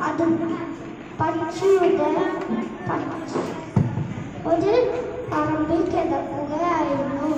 അത് പക്ഷിയുടെ ഒരു പറമ്പിൽ കിടക്കുകയായിരുന്നു.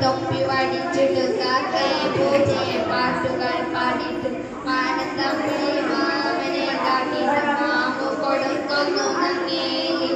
തൊപ്പി വടിച്ചിട്ട് കാക്കയെ പൂച്ചയെ പാട്ടുകൾ പാടിയിട്ട് മാനത്തമ്മിളി മാമനെ കാട്ടിയിട്ട് മാമു കൊടുക്കുന്നു നങ്ങേലി.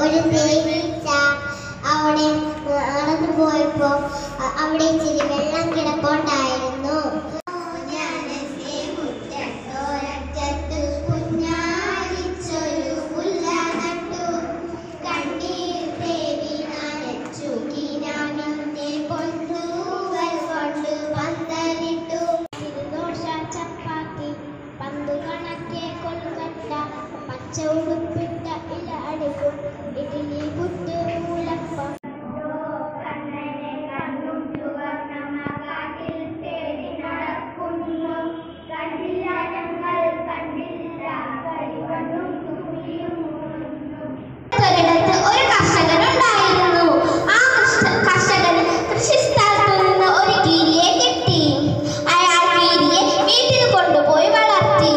ഒരു തേനീച്ച അവിടെ നടന്നു പോയപ്പോ അവിടെ ഇച്ചിരി വെള്ളം കിടപ്പുണ്ടായിരുന്നു. ഉടുപ്പിട്ട ഇല അടിക്കും ഇഡലി പുട്ട് മൂലപ്പം ഒരു കർഷകനുണ്ടായിരുന്നു. ആ കർഷകന് കൃഷിസ്ഥലത്തു നിന്ന് ഒരു കീരിയെ കിട്ടി. അയാൾ കീരിയെ വീട്ടിൽ കൊണ്ടുപോയി വളർത്തി.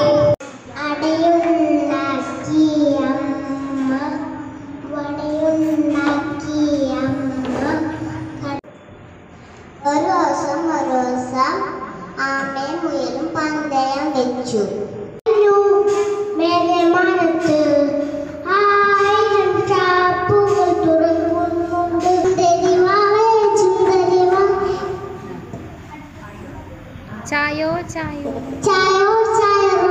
ഒരു ദിവസം ആമയും മുയലും പന്തയം വെച്ചു. മേഘമാനത്ത് 1000 ചാപ്പുകൾ തുറക്കുന്നുണ്ട്. ചായോ ചായോ ചായോ ചായോ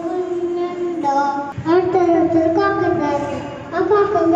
കുഞ്ഞുണ്ടോ അടുത്ത കാക്കണ്ടായിരുന്നു. ആ കാക്കണ്ട